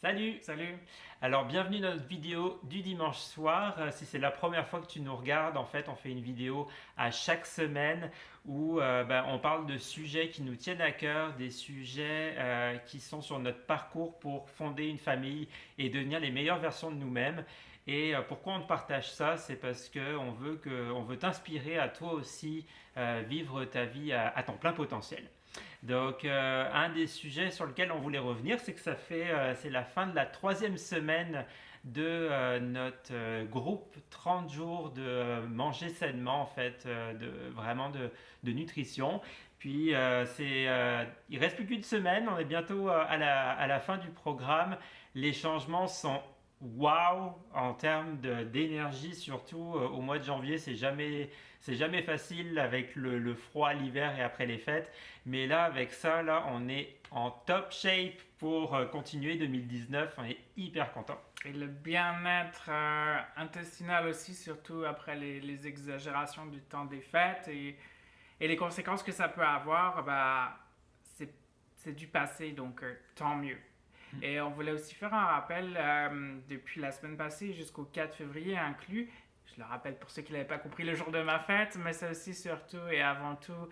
Salut! Salut! Alors bienvenue dans notre vidéo du dimanche soir. Si c'est la première fois que tu nous regardes, en fait on fait une vidéo à chaque semaine où on parle de sujets qui nous tiennent à cœur, des sujets qui sont sur notre parcours pour fonder une famille et devenir les meilleures versions de nous-mêmes. Et pourquoi on te partage ça? C'est parce on veut t'inspirer à toi aussi vivre ta vie à ton plein potentiel. Donc, un des sujets sur lequel on voulait revenir, c'est que c'est la fin de la troisième semaine de notre groupe 30 jours de manger sainement, en fait, de nutrition. Puis, il reste plus qu'une semaine, on est bientôt à la fin du programme. Les changements sont waouh en termes d'énergie, surtout au mois de janvier. C'est jamais facile avec le froid, l'hiver et après les fêtes. Mais là, avec ça, là, on est en top shape pour continuer 2019. On est hyper content. Et le bien-être intestinal aussi, surtout après les exagérations du temps des fêtes et les conséquences que ça peut avoir, c'est du passé, donc tant mieux. Et on voulait aussi faire un rappel depuis la semaine passée jusqu'au 4 février inclus. Je le rappelle pour ceux qui n'avaient pas compris le jour de ma fête, mais c'est aussi surtout et avant tout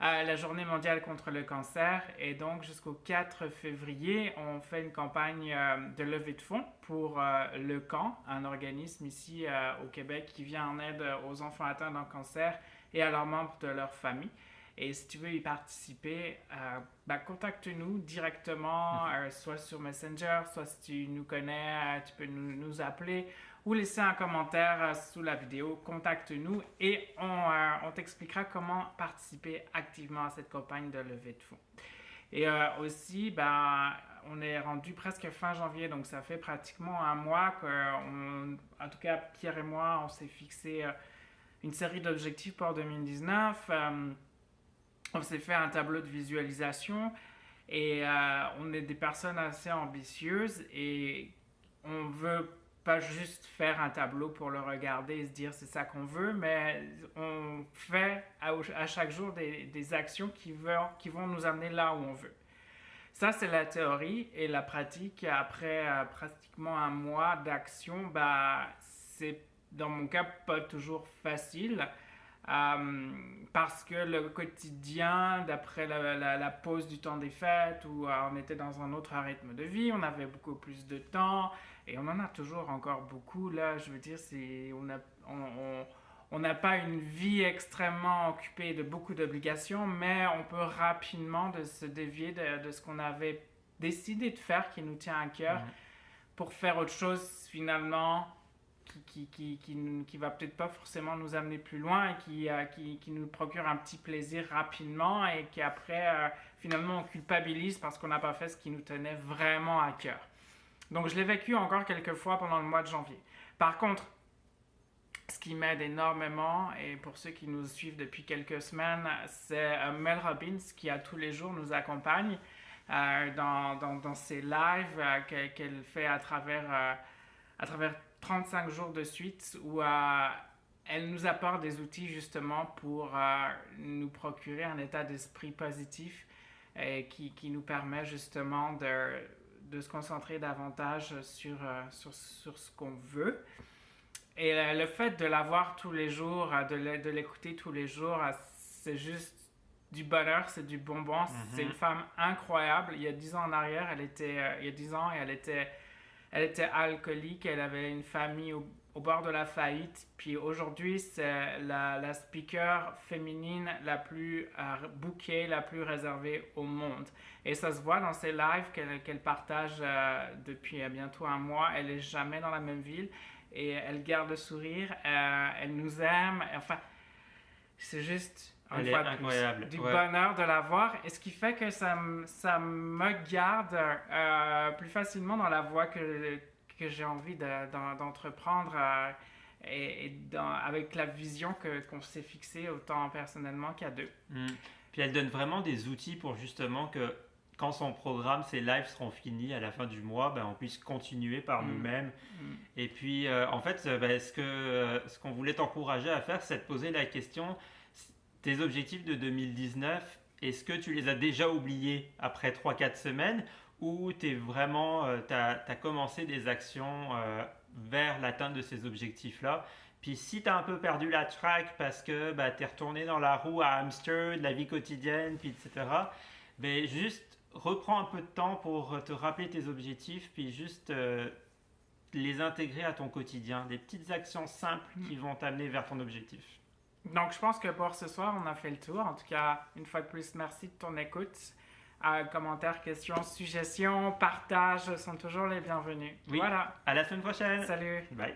la journée mondiale contre le cancer. Et donc jusqu'au 4 février, on fait une campagne de levée de fonds pour le CAN, un organisme ici au Québec qui vient en aide aux enfants atteints d'un cancer et à leurs membres de leur famille. Et si tu veux y participer, contacte-nous directement, soit sur Messenger, soit si tu nous connais, tu peux nous appeler ou laisser un commentaire sous la vidéo. Contacte-nous et on t'expliquera comment participer activement à cette campagne de levée de fonds. Et aussi, on est rendu presque fin janvier, donc ça fait pratiquement un mois en tout cas, Pierre et moi, on s'est fixé une série d'objectifs pour 2019. On s'est fait un tableau de visualisation et on est des personnes assez ambitieuses et on veut pas juste faire un tableau pour le regarder et se dire c'est ça qu'on veut, mais on fait à chaque jour des actions qui vont nous amener là où on veut. Ça, c'est la théorie et la pratique. Après pratiquement un mois d'action, c'est dans mon cas pas toujours facile. Parce que le quotidien, d'après la pause du temps des fêtes, où on était dans un autre rythme de vie, on avait beaucoup plus de temps, et on en a toujours encore beaucoup, là, je veux dire, on n'a pas une vie extrêmement occupée de beaucoup d'obligations, mais on peut rapidement se dévier de ce qu'on avait décidé de faire, qui nous tient à cœur, pour faire autre chose, finalement, qui va peut-être pas forcément nous amener plus loin et qui nous procure un petit plaisir rapidement et qui après finalement on culpabilise parce qu'on n'a pas fait ce qui nous tenait vraiment à cœur. Donc je l'ai vécu encore quelques fois pendant le mois de janvier. Par contre, ce qui m'aide énormément, et pour ceux qui nous suivent depuis quelques semaines, c'est Mel Robbins qui à tous les jours nous accompagne dans ses lives qu'elle fait à travers 35 jours de suite où elle nous apporte des outils justement pour nous procurer un état d'esprit positif et qui nous permet justement de se concentrer davantage sur ce qu'on veut. Et le fait de la voir tous les jours, de l'écouter tous les jours, c'est juste du bonheur, c'est du bonbon. C'est une femme incroyable. Il y a 10 ans en arrière, il y a 10 ans, elle était alcoolique, elle avait une famille au bord de la faillite. Puis aujourd'hui, c'est la speaker féminine la plus bookée, la plus réservée au monde. Et ça se voit dans ses lives qu'elle partage depuis bientôt un mois. Elle n'est jamais dans la même ville et elle garde le sourire. Elle nous aime. Enfin, c'est juste... Elle est incroyable. Du bonheur de la voir, et ce qui fait que ça me garde plus facilement dans la voie que j'ai envie d'entreprendre avec la vision qu'on s'est fixée autant personnellement qu'à deux. Puis elle donne vraiment des outils pour justement que quand son programme, ses lives seront finis à la fin du mois, on puisse continuer par nous-mêmes. Et puis en fait, ce qu'on voulait t'encourager à faire, c'est de poser la question: tes objectifs de 2019, est-ce que tu les as déjà oubliés après 3-4 semaines où tu as commencé des actions vers l'atteinte de ces objectifs-là. Puis si tu as un peu perdu la track parce que bah, tu es retourné dans la roue à hamster de la vie quotidienne, puis etc., ben, juste reprends un peu de temps pour te rappeler tes objectifs, puis juste les intégrer à ton quotidien. Des petites actions simples qui vont t'amener vers ton objectif. Donc, je pense que pour ce soir, on a fait le tour. En tout cas, une fois de plus, merci de ton écoute. Commentaires, questions, suggestions, partages sont toujours les bienvenus. Oui, Voilà. à la semaine prochaine. Salut. Bye.